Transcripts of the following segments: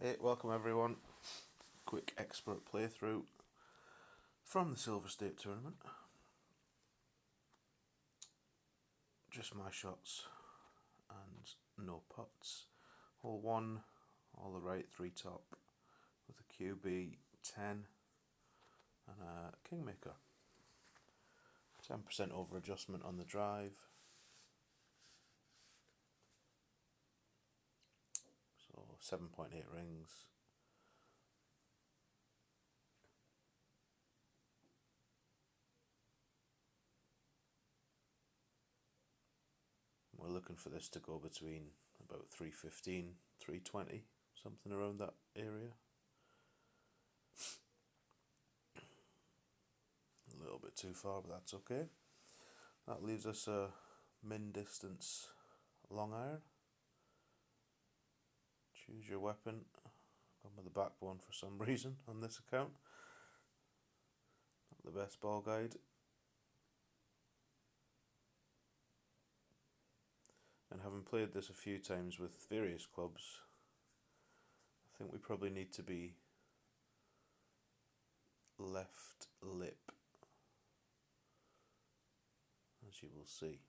Hey, welcome everyone. Quick expert playthrough from the Silver State Tournament. Just my shots and no putts. Hole 1, all the right, 3 top, with a QB 10 and a Kingmaker. 10% over adjustment on the drive. So 7.8 rings. We're looking for this to go between about 315, 320, something around that area. A little bit too far, but that's okay. That leaves us a min distance long iron. Choose your weapon. Gone with the backbone for some reason on this account. Not the best ball guide. And having played this a few times with various clubs, I think we probably need to be left lip, as you will see.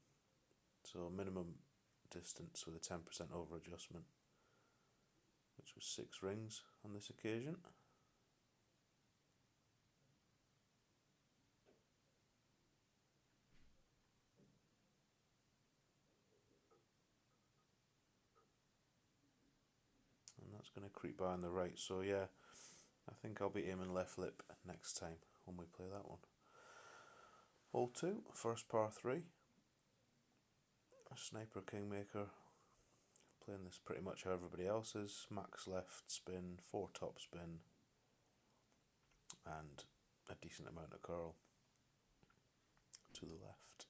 So minimum distance with a 10% over adjustment, which was 6 rings on this occasion. And that's going to creep by on the right, so yeah, I think I'll be aiming left lip next time when we play that one. Hole 2, first par 3. A Sniper Kingmaker, playing this pretty much how everybody else is. Max left spin, 4 top spin, and a decent amount of curl to the left.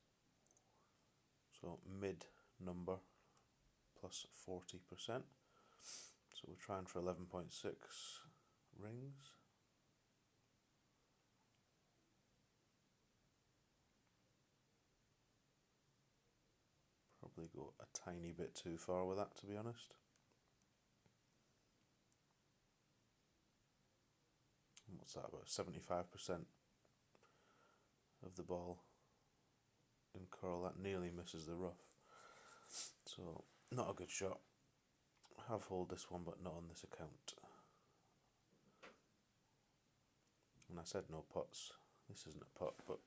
So mid number plus 40%. So we're trying for 11.6 rings. Probably go a tiny bit too far with that, to be honest. What's that, about 75% of the ball in curl? That nearly misses the rough. So not a good shot. Have hold this one, but not on this account. And I said no putts. This isn't a putt, but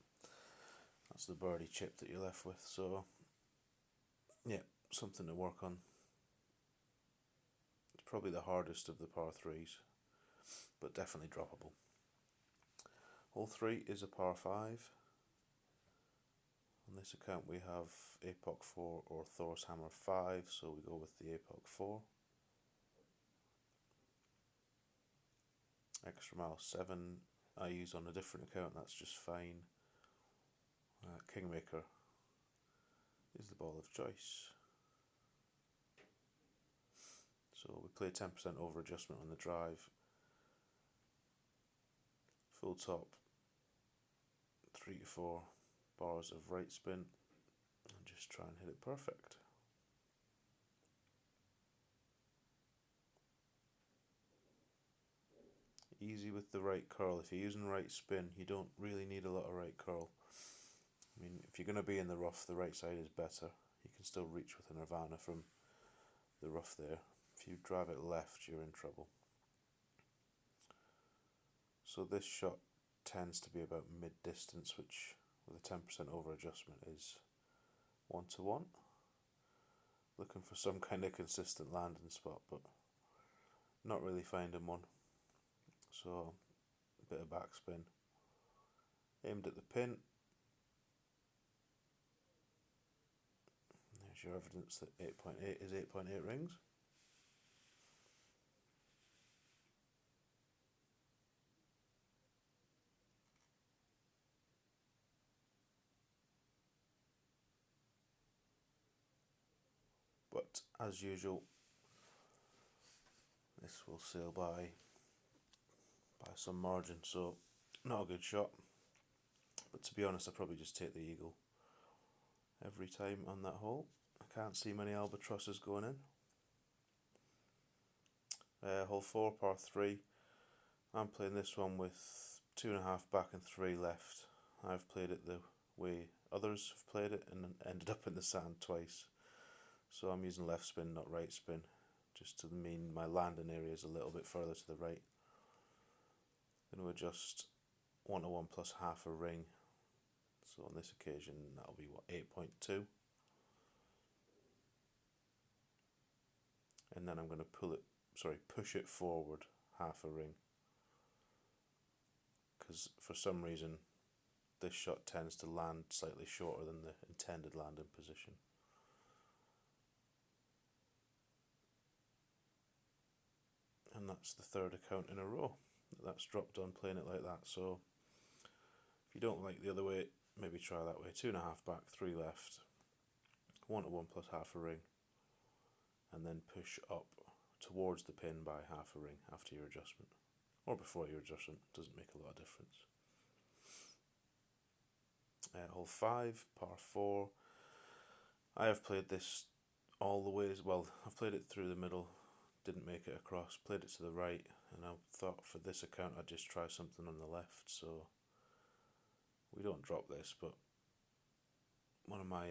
that's the birdie chip that you're left with. So yeah, something to work on. It's probably the hardest of the par 3s, but definitely droppable. Hole 3 is a par 5. On this account we have Apoc 4 or Thor's Hammer 5, so we go with the Apoc 4. Extra Mile 7 I use on a different account, that's just fine. Kingmaker is the ball of choice. So we play 10% over adjustment on the drive. Full top, 3 to 4 bars of right spin, and just try and hit it perfect. Easy with the right curl. If you're using right spin, you don't really need a lot of right curl. I mean, if you're going to be in the rough, the right side is better. You can still reach with a Nirvana from the rough there. If you drive it left, you're in trouble. So this shot tends to be about mid-distance, which with a 10% over adjustment is 1 to 1. Looking for some kind of consistent landing spot, but not really finding one. So a bit of backspin. Aimed at the pin. There's your evidence that 8.8 is 8.8 rings. But as usual, this will sail by some margin, so not a good shot. But to be honest, I'll probably just take the eagle every time on that hole. I can't see many albatrosses going in. Hole 4, par 3. I'm playing this one with 2.5 back and 3 left. I've played it the way others have played it and ended up in the sand twice. So I'm using left spin, not right spin, just to mean my landing area is a little bit further to the right. I'm going to adjust 1-1 plus half a ring. So on this occasion, that'll be what, 8.2. And then I'm going to push it forward half a ring. Because for some reason, this shot tends to land slightly shorter than the intended landing position. And that's the third account in a row that's dropped on playing it like that. So if you don't like the other way, maybe try that way. 2.5 back, 3 left, 1-1 plus half a ring, and then push up towards the pin by half a ring after your adjustment. Or before your adjustment, doesn't make a lot of difference. Hole 5, par 4. I have played this all the ways. Well, I've played it through the middle, didn't make it across, played it to the right, and I thought for this account I'd just try something on the left. So we don't drop this, but one of my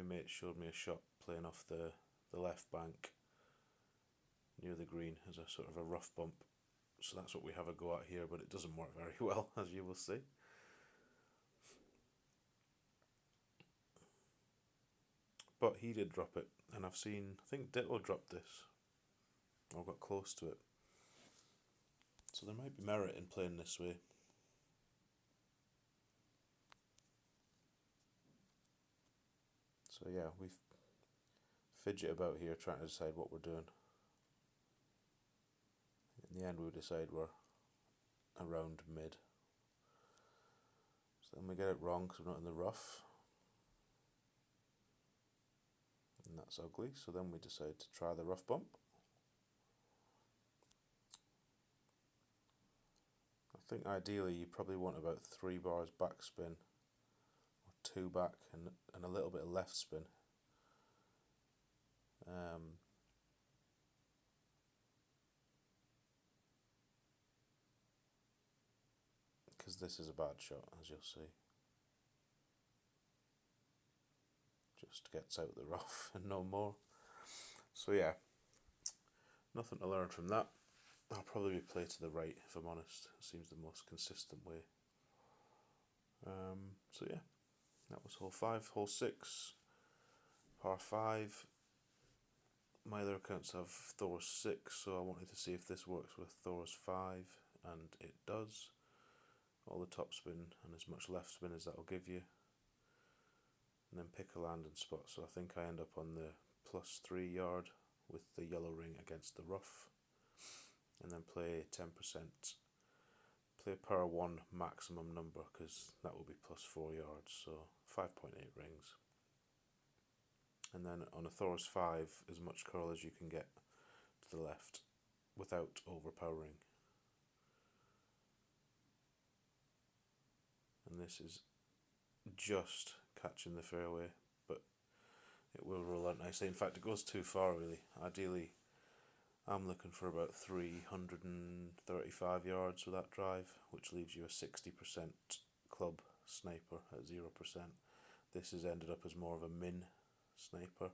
mates showed me a shot playing off the left bank near the green as a sort of a rough bump. So that's what we have a go at here, but it doesn't work very well, as you will see. But he did drop it, and I think Ditto dropped this, or got close to it. So there might be merit in playing this way. So yeah, we fidget about here trying to decide what we're doing. In the end we decide we're around mid. So then we get it wrong because we're not in the rough. And that's ugly, so then we decide to try the rough bump. I think ideally you probably want about 3 bars backspin, or 2 back and a little bit of left spin. Because this is a bad shot, as you'll see. Just gets out the rough and no more. So yeah, nothing to learn from that. I'll probably play to the right if I'm honest. It seems the most consistent way. So yeah, that was hole 5. Hole 6, par 5. My other accounts have Thor's 6, so I wanted to see if this works with Thor's 5, and it does. All the topspin and as much left spin as that'll give you. And then pick a landing spot. So I think I end up on the +3 yard with the yellow ring against the rough. And then play 10%. Play par 1 maximum number because that will be +4 yards, so 5.8 rings. And then on a Thor's 5, as much curl as you can get to the left without overpowering. And this is just catching the fairway, but it will roll out nicely. In fact, it goes too far really. Ideally, I'm looking for about 335 yards with that drive, which leaves you a 60% club sniper at 0%. This has ended up as more of a min sniper,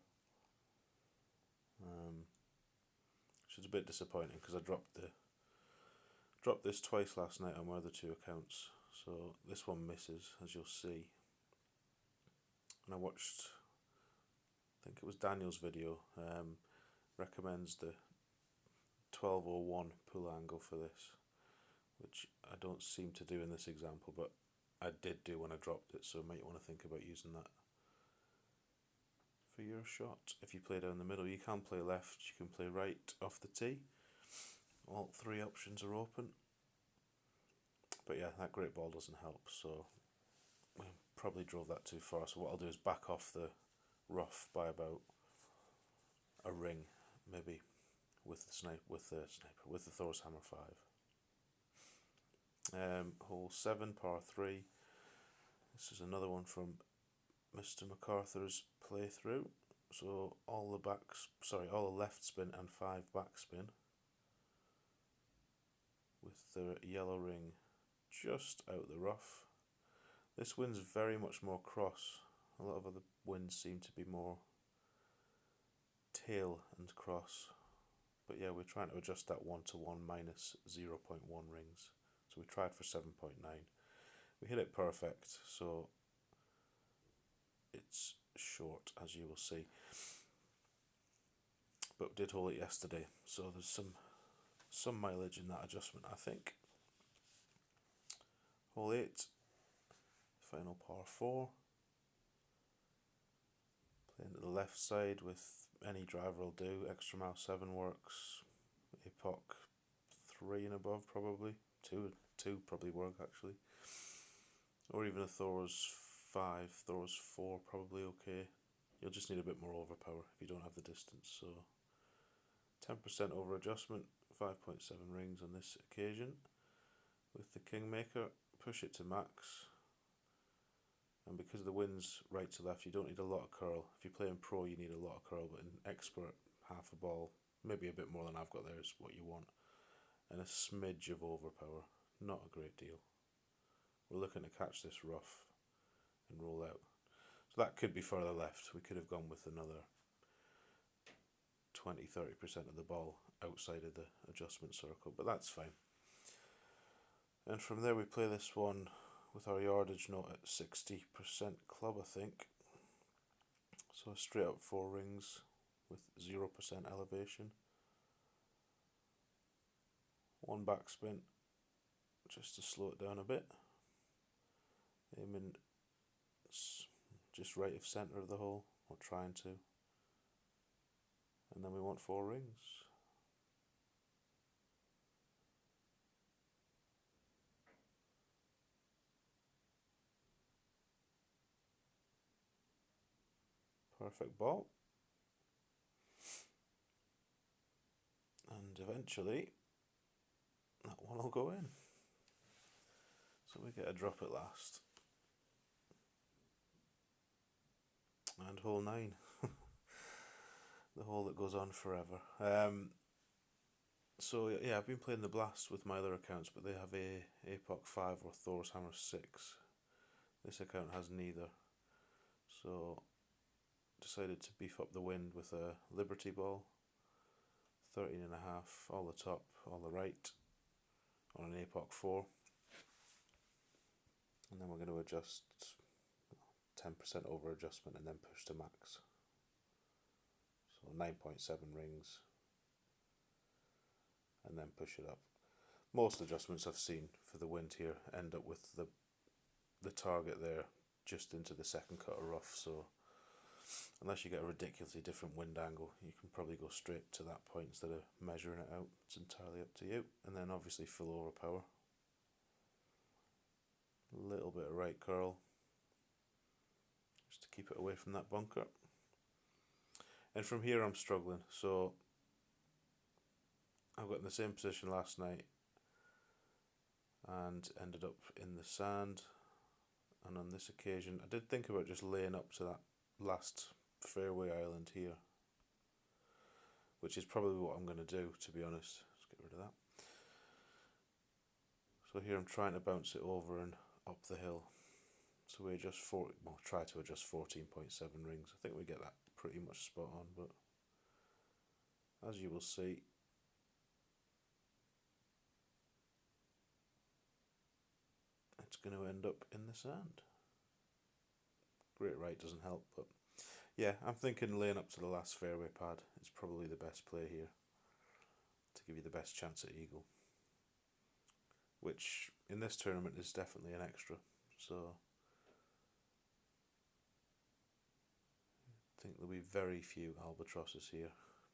which is a bit disappointing because I dropped this twice last night on my other 2 accounts. So this one misses, as you'll see. And I watched, I think it was Daniel's video, recommends the 1201 pull angle for this, which I don't seem to do in this example, but I did do when I dropped it, so you might want to think about using that for your shot. If you play down the middle, you can play left, you can play right off the tee. All 3 options are open. But yeah, that great ball doesn't help, so we probably drove that too far. So what I'll do is back off the rough by about a ring, maybe, with the Thor's Hammer 5. Hole 7, par 3. This is another one from Mr. MacArthur's playthrough. So all the left spin and 5 backspin with the yellow ring just out the rough. This wind's very much more cross. A lot of other winds seem to be more tail and cross. But yeah, we're trying to adjust that 1-to-1 minus 0.1 rings. So we tried for 7.9. We hit it perfect, so it's short, as you will see. But we did hole it yesterday, so there's some mileage in that adjustment, I think. Hole 8, final par 4. Playing to the left side with any driver will do. Extra mile 7 works. Epoch 3 and above probably. Two probably work actually. Or even a Thor's 5, Thor's 4 probably okay. You'll just need a bit more overpower if you don't have the distance. So 10% over adjustment, 5.7 rings on this occasion. With the Kingmaker, push it to max. And because the wind's right to left, you don't need a lot of curl. If you're playing pro, you need a lot of curl, but in expert, half a ball, maybe a bit more than I've got there is what you want. And a smidge of overpower, not a great deal. We're looking to catch this rough and roll out. So that could be further left. We could have gone with another 20-30% of the ball outside of the adjustment circle, but that's fine. And from there we play this one with our yardage note at 60% club, I think. So straight up 4 rings with 0% elevation. 1 backspin just to slow it down a bit. Aiming just right of centre of the hole, or trying to. And then we want 4 rings. Perfect ball. And eventually that one will go in. So we get a drop at last. And hole 9. The hole that goes on forever. So yeah, I've been playing the Blast with my other accounts, but they have a Apoc 5 or Thor's Hammer 6. This account has neither. So decided to beef up the wind with a Liberty ball. 13.5, all the top, all the right, on an Apoc 4. And then we're going to adjust 10% over adjustment and then push to max. So 9.7 rings and then push it up. Most adjustments I've seen for the wind here end up with the target there just into the second cut of rough, so unless you get a ridiculously different wind angle, you can probably go straight to that point instead of measuring it out. It's entirely up to you. And then obviously full overpower. A little bit of right curl just to keep it away from that bunker. And from here I'm struggling, so I got in the same position last night and ended up in the sand. And on this occasion I did think about just laying up to that last fairway island here, which is probably what I'm going to do, to be honest. Let's get rid of that. So here I'm trying to bounce it over and up the hill. So we adjust try to adjust 14.7 rings. I think we get that pretty much spot on, but as you will see, it's going to end up in the sand. Great right doesn't help, but yeah, I'm thinking laying up to the last fairway pad is probably the best play here to give you the best chance at eagle, which in this tournament is definitely an extra. So I think there'll be very few albatrosses here.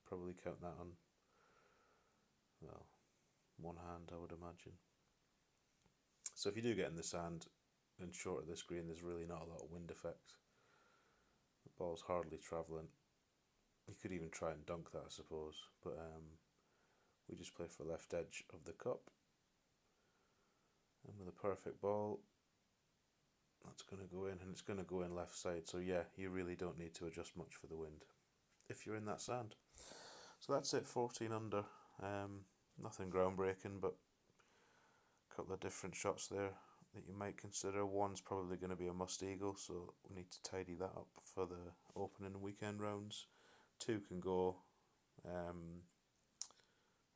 Probably count that on, well, one hand, I would imagine. So if you do get in the sand and short of this green, there's really not a lot of wind effect. The ball's hardly travelling. You could even try and dunk that, I suppose, but we just play for left edge of the cup. And with a perfect ball, that's going to go in, and it's going to go in left side. So yeah, you really don't need to adjust much for the wind. if you're in that sand. So that's it, 14 under. Nothing groundbreaking, but a couple of different shots there that you might consider. One's probably going to be a must eagle, so we need to tidy that up for the opening and weekend rounds. Two can go.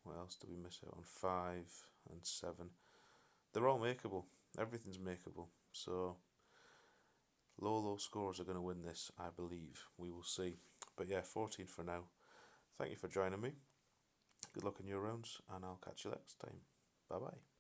What else do we miss out on? 5 and 7. They're all makeable. Everything's makeable. So low scores are going to win this, I believe. We will see. But yeah, 14 for now. Thank you for joining me. Good luck in your rounds, and I'll catch you next time. Bye bye.